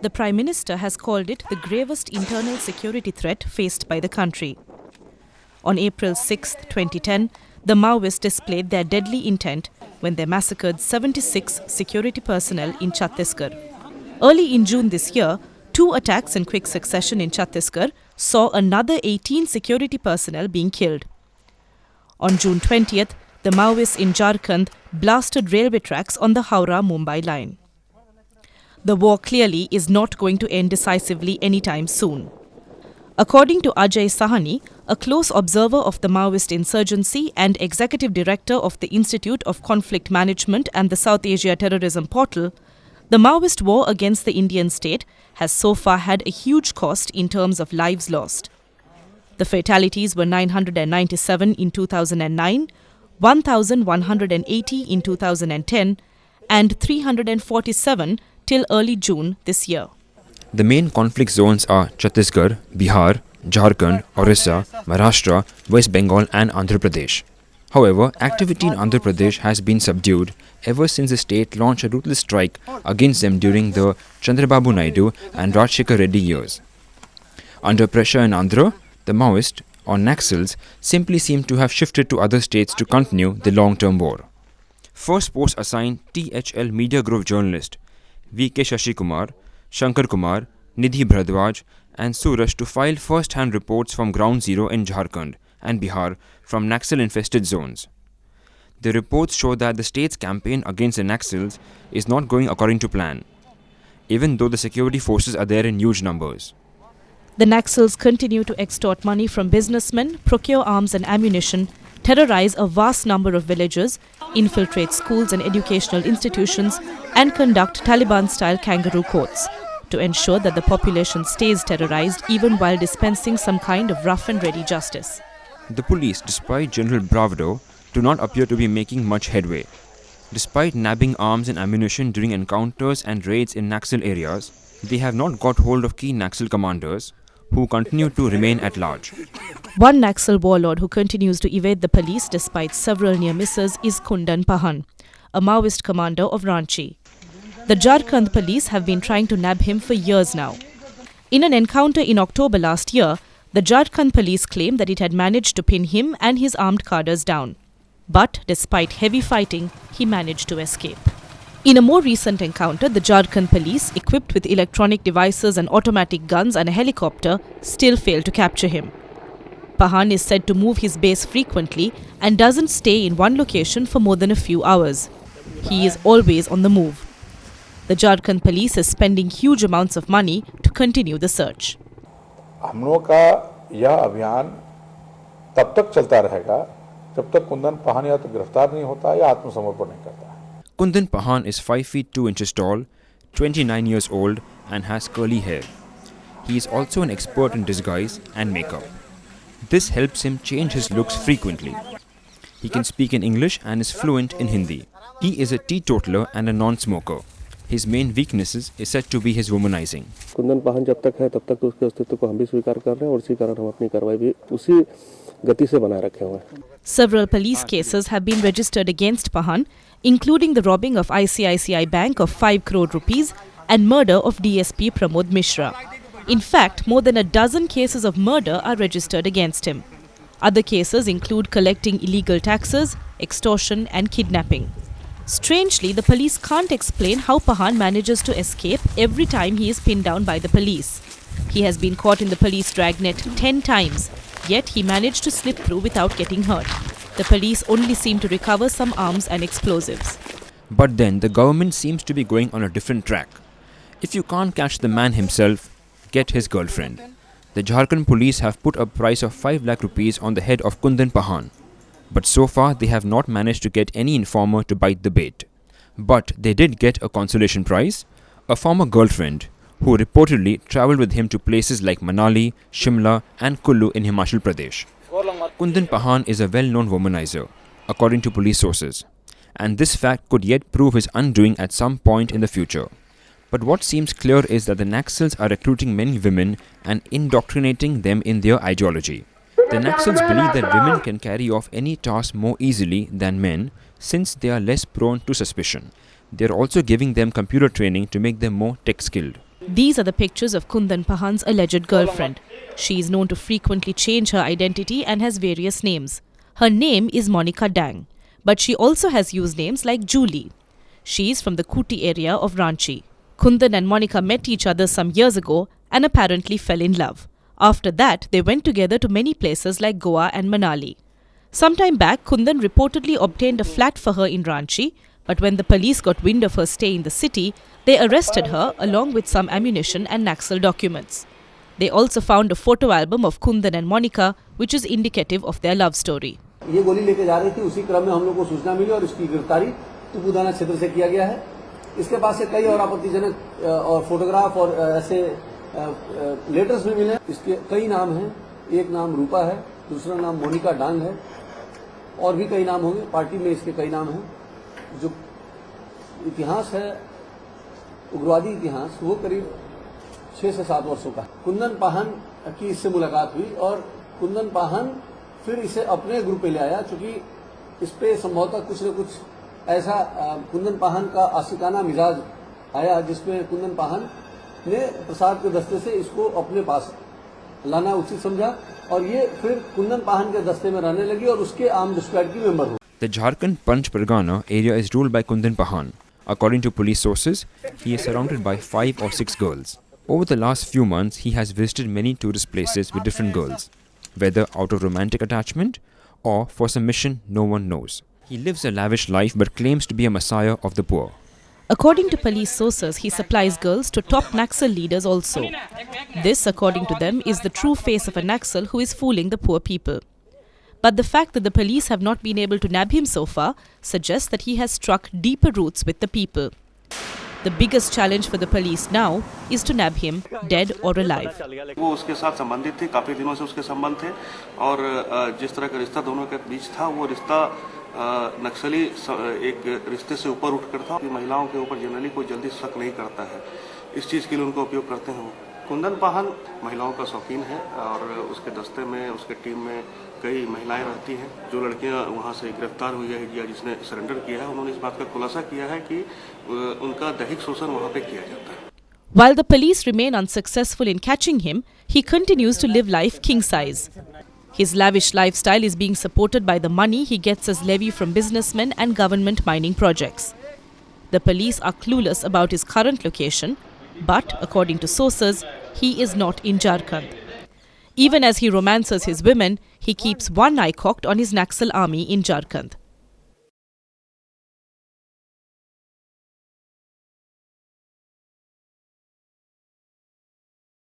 The Prime Minister has called it the gravest internal security threat faced by the country. On April 6, 2010, the Maoists displayed their deadly intent when they massacred 76 security personnel in Chhattisgarh. Early in June this year, 2 attacks in quick succession in Chhattisgarh saw another 18 security personnel being killed. On June 20th, the Maoists in Jharkhand blasted railway tracks on the Howrah-Mumbai line. The war clearly is not going to end decisively anytime soon. According to Ajay Sahani, a close observer of the Maoist insurgency and executive director of the Institute of Conflict Management and the South Asia Terrorism Portal, the Maoist war against the Indian state has so far had a huge cost in terms of lives lost. The fatalities were 997 in 2009, 1,180 in 2010, and 347 till early June this year. The main conflict zones are Chhattisgarh, Bihar, Jharkhand, Orissa, Maharashtra, West Bengal and Andhra Pradesh. However, activity in Andhra Pradesh has been subdued ever since the state launched a ruthless strike against them during the Chandrababu Naidu and Rajshekar Reddy years. Under pressure in Andhra, the Maoists, or Naxals, simply seem to have shifted to other states to continue the long-term war. Firstpost assigned THL Mediagrove journalist V.K. Shashi Kumar, Shankar Kumar, Nidhi Bhardwaj and Suraj to file first-hand reports from Ground Zero in Jharkhand and Bihar from Naxal-infested zones. The reports show that the state's campaign against the Naxals is not going according to plan, even though the security forces are there in huge numbers. The Naxals continue to extort money from businessmen, procure arms and ammunition, terrorize a vast number of villages, infiltrate schools and educational institutions, and conduct Taliban-style kangaroo courts to ensure that the population stays terrorized even while dispensing some kind of rough and ready justice. The police, despite general bravado, do not appear to be making much headway. Despite nabbing arms and ammunition during encounters and raids in Naxal areas, they have not got hold of key Naxal commanders, who continue to remain at large. One Naxal warlord who continues to evade the police despite several near misses is Kundan Pahan, a Maoist commander of Ranchi. The Jharkhand police have been trying to nab him for years now. In an encounter in October last year, the Jharkhand police claimed that it had managed to pin him and his armed cadres down. But despite heavy fighting, he managed to escape. In a more recent encounter, the Jharkhand police, equipped with electronic devices and automatic guns and a helicopter, still failed to capture him. Pahan is said to move his base frequently and doesn't stay in one location for more than a few hours. He is always on the move. The Jharkhand police is spending huge amounts of money to continue the search. हम लोगों का यह अभियान तब तक चलता रहेगा जब तक कुंदन पहान या तो गिरफ्तार नहीं होता या आत्मसमर्पण नहीं करता है. Kundan Pahan is 5 feet 2 inches tall, 29 years old and has curly hair. He is also an expert in disguise and makeup. This helps him change his looks frequently. He can speak in English and is fluent in Hindi. He is a teetotaler and a non-smoker. His main weaknesses is said to be his womanizing. Kundan Pahan जब तक है तब तक तो उसके अस्तित्व को हम भी स्वीकार कर रहे हैं और इसी कारण हम अपनी कार्रवाई भी उसी गति से बनाए रखे हुए हैं. Several police cases have been registered against Pahan, including the robbing of ICICI Bank of 5 crore rupees and murder of DSP Pramod Mishra. In fact, more than a dozen cases of murder are registered against him. Other cases include collecting illegal taxes, extortion and kidnapping. Strangely, the police can't explain how Pahan manages to escape every time he is pinned down by the police. He has been caught in the police dragnet 10 times, yet he managed to slip through without getting hurt. The police only seem to recover some arms and explosives. But then the government seems to be going on a different track. If you can't catch the man himself, get his girlfriend. The Jharkhand police have put a price of 5 lakh rupees on the head of Kundan Pahan. But so far they have not managed to get any informer to bite the bait. But they did get a consolation prize, a former girlfriend who reportedly travelled with him to places like Manali, Shimla and Kullu in Himachal Pradesh. Kundan Pahan is a well-known womanizer, according to police sources, and this fact could yet prove his undoing at some point in the future. But what seems clear is that the Naxals are recruiting many women and indoctrinating them in their ideology. The Naxals believe that women can carry off any task more easily than men since they are less prone to suspicion. They are also giving them computer training to make them more tech-skilled. These are the pictures of Kundan Pahan's alleged girlfriend. She is known to frequently change her identity and has various names. Her name is Monica Dang, but she also has used names like Julie. She is from the Kuti area of Ranchi. Kundan and Monica met each other some years ago and apparently fell in love. After that, they went together to many places like Goa and Manali. Sometime back, Kundan reportedly obtained a flat for her in Ranchi, but when the police got wind of her stay in the city, they arrested her along with some ammunition and Naxal documents. They also found a photo album of Kundan and Monica, which is indicative of their love story. ये गोली लेके जा रही थी, उसी क्रम में हम लोग को सूचना मिली और इसकी गिरफ्तारी तुपुदाना क्षेत्र से किया गया है। इसके पास से कई और आपत्तिजनक और फोटोग्राफ और ऐसे लेटर्स भी मिले। इसके कई नाम हैं, एक नाम रूपा है, दूसरा नाम मोनिका डांग है, और भी कई नाम होंगे। पार्टी में इसके कई नाम हैं। जो इतिहास है, उग्रवादी इतिहास, वो करीब 6 से 7 वर्षों का। कुंदन पाहन की इससे मुलाकात हुई और कुंदन पाहन फिर इसे अपने ग्रुप पे ले आया, चूंकि इस पे संभवतः कुछ न कुछ ऐसा कुंदन पाहन का आशिकाना मिजाज आया, जिसमें कुंदन पाहन ने प्रसाद के दस्ते से इसको अपने पास लाना उचित समझा और ये फिर कुंदन पाहन के दस्ते में रहने लगी और उसके आर्म्ड स्क्वाड की मेंबर हुई। The Jharkhand Panch Pargana area is ruled by Kundan Pahan. According to police sources, he is surrounded by 5 or 6 girls. Over the last few months, he has visited many tourist places with different girls, whether out of romantic attachment or for some mission no one knows. He lives a lavish life but claims to be a messiah of the poor. According to police sources, he supplies girls to top Naxal leaders also. This, according to them, is the true face of a Naxal who is fooling the poor people. But the fact that the police have not been able to nab him so far suggests that he has struck deeper roots with the people. The biggest challenge for the police now is to nab him, dead or alive. वो उसके साथ संबंधित थे, काफ़ी दिनों से उसके संबंध थे और जिस तरह का रिश्ता दोनों के बीच था, वो रिश्ता नक्सली एक रिश्ते से ऊपर उठकर था। महिलाओं के ऊपर जनरली कोई जल्दी शक नहीं करता है, इस चीज़ के लिए उनको उपयोग करते हैं। कुंदन पाहन महिलाओं का शौकीन है और उसके दस्ते में, उसके टीम में कई महिलाएं रहती हैं। जो लड़कियां वहां से गिरफ्तार हुई है या जिसने सरेंडर किया है, उन्होंने इस बात का खुलासा किया है कि उनका दैहिक शोषण वहां पे किया जाता है। While the police remain unsuccessful in catching him, he continues to live life king size. His lavish lifestyle is being supported by the money he gets as levy from businessmen and government mining projects. The police are clueless about his current location, but according to sources, he is not in Jharkhand. Even as he romances his women, he keeps one eye cocked on his Naxal army in Jharkhand.